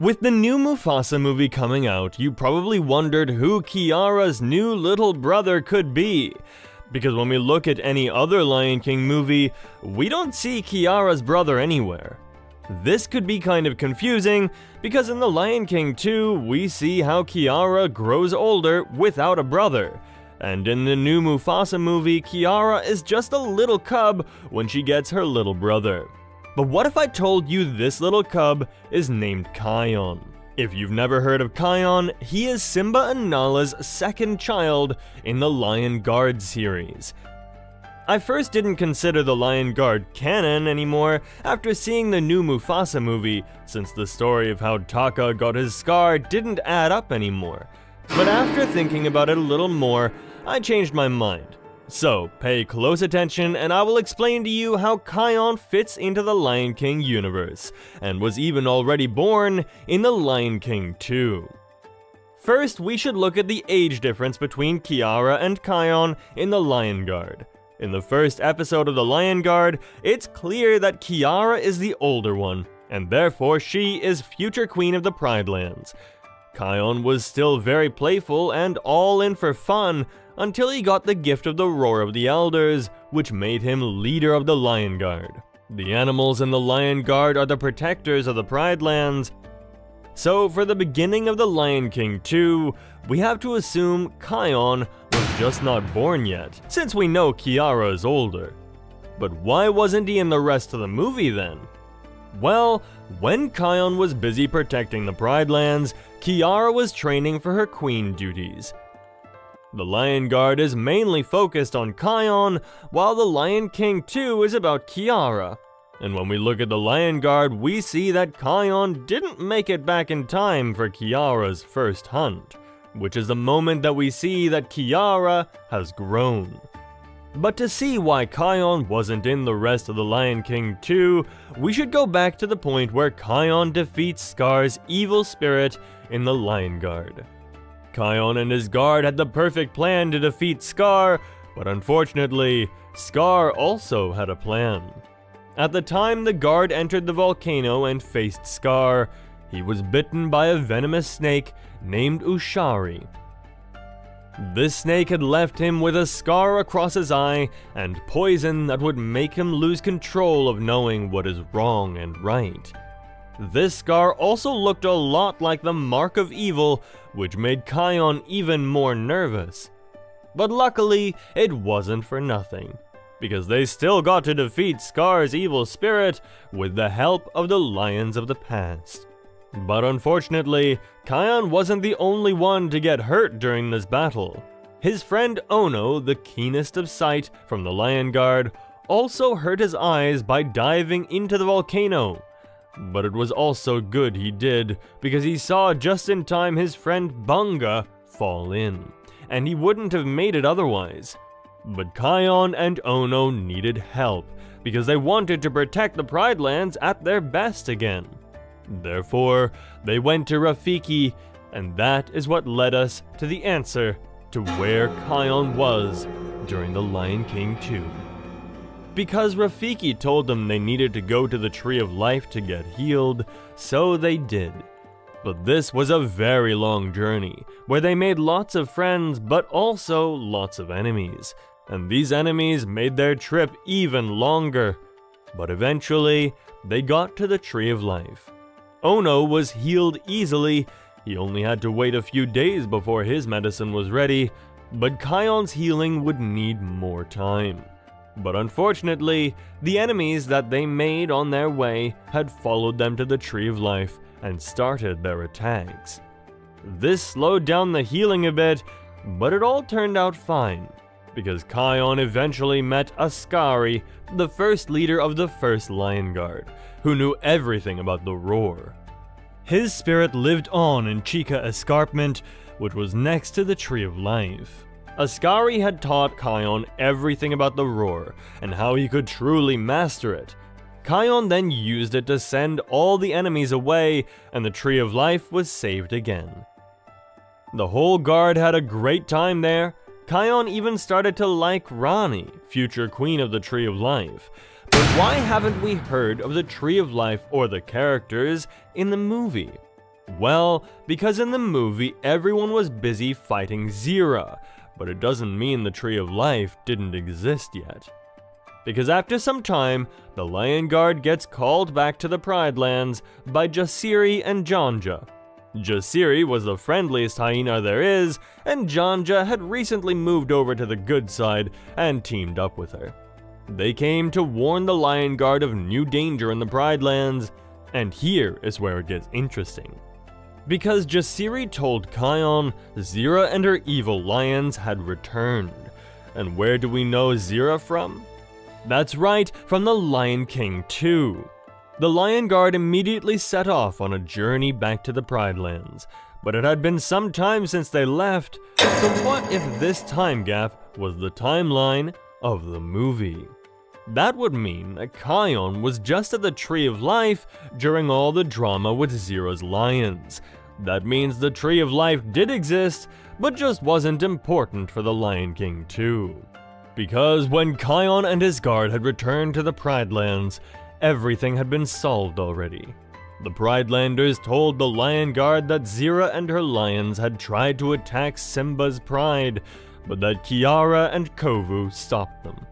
With the new Mufasa movie coming out, you probably wondered who Kiara's new little brother could be. Because when we look at any other Lion King movie, we don't see Kiara's brother anywhere. This could be kind of confusing, because in The Lion King 2, we see how Kiara grows older without a brother. And in the new Mufasa movie, Kiara is just a little cub when she gets her little brother. But what if I told you this little cub is named Kion? If you've never heard of Kion, he is Simba and Nala's second child in the Lion Guard series. I first didn't consider the Lion Guard canon anymore after seeing the new Mufasa movie, since the story of how Taka got his scar didn't add up anymore. But after thinking about it a little more, I changed my mind. So, pay close attention and I will explain to you how Kion fits into the Lion King universe, and was even already born in the Lion King 2. First, we should look at the age difference between Kiara and Kion in the Lion Guard. In the first episode of the Lion Guard, it's clear that Kiara is the older one, and therefore she is future queen of the Pride Lands. Kion was still very playful and all in for fun, until he got the gift of the Roar of the Elders, which made him leader of the Lion Guard. The animals in the Lion Guard are the protectors of the Pride Lands. So for the beginning of the Lion King 2, we have to assume Kion was just not born yet, since we know Kiara is older. But why wasn't he in the rest of the movie then? Well, when Kion was busy protecting the Pride Lands, Kiara was training for her queen duties. The Lion Guard is mainly focused on Kion, while the Lion King 2 is about Kiara. And when we look at the Lion Guard, we see that Kion didn't make it back in time for Kiara's first hunt, which is the moment that we see that Kiara has grown. But to see why Kion wasn't in the rest of the Lion King 2, we should go back to the point where Kion defeats Scar's evil spirit in the Lion Guard. Kion and his guard had the perfect plan to defeat Scar, but unfortunately, Scar also had a plan. At the time the guard entered the volcano and faced Scar, he was bitten by a venomous snake named Ushari. This snake had left him with a scar across his eye and poison that would make him lose control of knowing what is wrong and right. This scar also looked a lot like the Mark of Evil, which made Kion even more nervous. But luckily, it wasn't for nothing, because they still got to defeat Scar's evil spirit with the help of the Lions of the Past. But unfortunately, Kion wasn't the only one to get hurt during this battle. His friend Ono, the keenest of sight from the Lion Guard, also hurt his eyes by diving into the volcano. But it was also good he did, because he saw just in time his friend Bunga fall in, and he wouldn't have made it otherwise. But Kion and Ono needed help, because they wanted to protect the Pride Lands at their best again. Therefore, they went to Rafiki, and that is what led us to the answer to where Kion was during the Lion King 2. Because Rafiki told them they needed to go to the Tree of Life to get healed, so they did. But this was a very long journey, where they made lots of friends, but also lots of enemies. And these enemies made their trip even longer. But eventually, they got to the Tree of Life. Ono was healed easily. He only had to wait a few days before his medicine was ready, but Kion's healing would need more time. But unfortunately, the enemies that they made on their way had followed them to the Tree of Life and started their attacks. This slowed down the healing a bit, but it all turned out fine, because Kion eventually met Askari, the first leader of the first Lion Guard, who knew everything about the Roar. His spirit lived on in Chica Escarpment, which was next to the Tree of Life. Askari had taught Kion everything about the Roar, and how he could truly master it. Kion then used it to send all the enemies away, and the Tree of Life was saved again. The whole guard had a great time there. Kion even started to like Rani, future queen of the Tree of Life. But why haven't we heard of the Tree of Life or the characters in the movie? Well, because in the movie everyone was busy fighting Zira, but it doesn't mean the Tree of Life didn't exist yet. Because after some time, the Lion Guard gets called back to the Pride Lands by Jasiri and Janja. Jasiri was the friendliest hyena there is, and Janja had recently moved over to the good side and teamed up with her. They came to warn the Lion Guard of new danger in the Pride Lands, and here is where it gets interesting. Because Jasiri told Kion Zira and her evil lions had returned. And where do we know Zira from? That's right, from the Lion King 2. The Lion Guard immediately set off on a journey back to the Pride Lands, but it had been some time since they left, so what if this time gap was the timeline of the movie? That would mean that Kion was just at the Tree of Life during all the drama with Zira's lions. That means the Tree of Life did exist, but just wasn't important for the Lion King 2. Because when Kion and his guard had returned to the Pride Lands, everything had been solved already. The Pride Landers told the Lion Guard that Zira and her lions had tried to attack Simba's pride, but that Kiara and Kovu stopped them.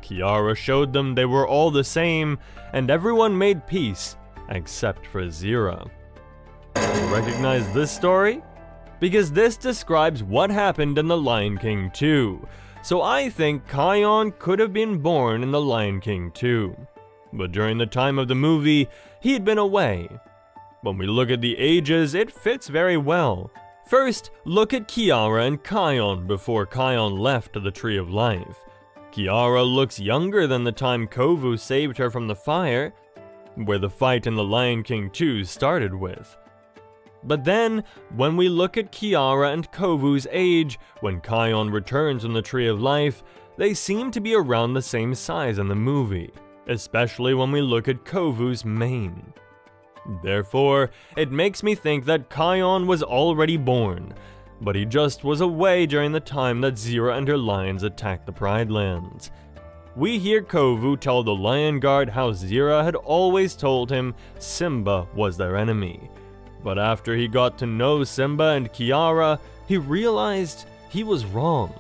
Kiara showed them they were all the same, and everyone made peace, except for Zira. You recognize this story? Because this describes what happened in The Lion King 2, so I think Kion could have been born in The Lion King 2. But during the time of the movie, he'd been away. When we look at the ages, it fits very well. First, look at Kiara and Kion before Kion left to the Tree of Life. Kiara looks younger than the time Kovu saved her from the fire, where the fight in The Lion King 2 started with. But then, when we look at Kiara and Kovu's age, when Kion returns from the Tree of Life, they seem to be around the same size in the movie, especially when we look at Kovu's mane. Therefore, it makes me think that Kion was already born, but he just was away during the time that Zira and her lions attacked the Pride Lands. We hear Kovu tell the Lion Guard how Zira had always told him Simba was their enemy. But after he got to know Simba and Kiara, he realized he was wrong.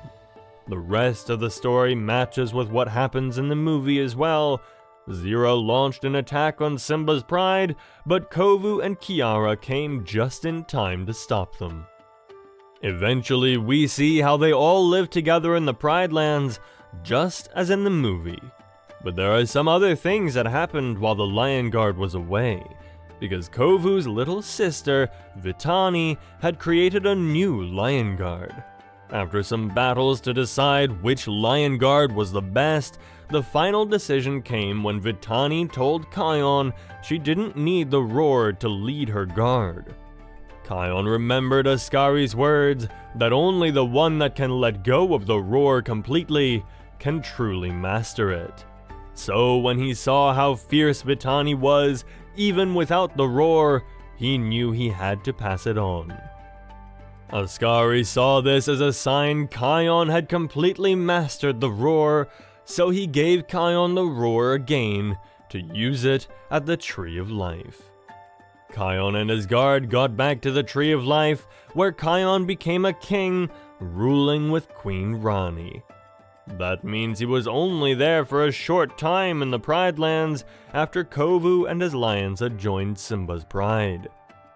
The rest of the story matches with what happens in the movie as well. Zira launched an attack on Simba's pride, but Kovu and Kiara came just in time to stop them. Eventually, we see how they all live together in the Pride Lands, just as in the movie. But there are some other things that happened while the Lion Guard was away, because Kovu's little sister, Vitani, had created a new Lion Guard. After some battles to decide which Lion Guard was the best, the final decision came when Vitani told Kion she didn't need the roar to lead her guard. Kion remembered Ascari's words that only the one that can let go of the roar completely can truly master it. So when he saw how fierce Vitani was, even without the roar, he knew he had to pass it on. Ascari saw this as a sign Kion had completely mastered the roar, so he gave Kion the roar again to use it at the Tree of Life. Kion and his guard got back to the Tree of Life, where Kion became a king, ruling with Queen Rani. That means he was only there for a short time in the Pride Lands after Kovu and his lions had joined Simba's pride.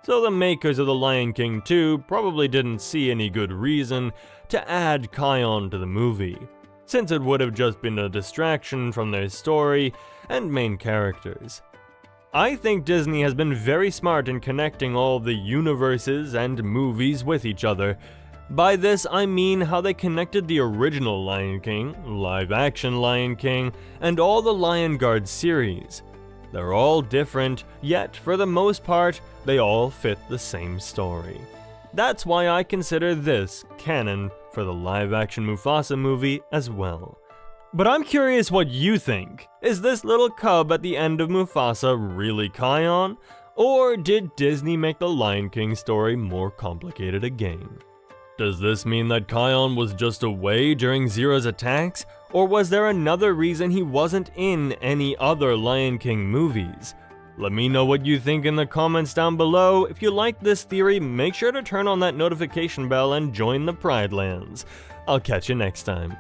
So the makers of The Lion King 2 probably didn't see any good reason to add Kion to the movie, since it would have just been a distraction from their story and main characters. I think Disney has been very smart in connecting all the universes and movies with each other. By this, I mean how they connected the original Lion King, live-action Lion King, and all the Lion Guard series. They're all different, yet for the most part, they all fit the same story. That's why I consider this canon for the live-action Mufasa movie as well. But I'm curious what you think. Is this little cub at the end of Mufasa really Kion? Or did Disney make the Lion King story more complicated again? Does this mean that Kion was just away during Zira's attacks? Or was there another reason he wasn't in any other Lion King movies? Let me know what you think in the comments down below. If you like this theory, make sure to turn on that notification bell and join the Pride Lands. I'll catch you next time.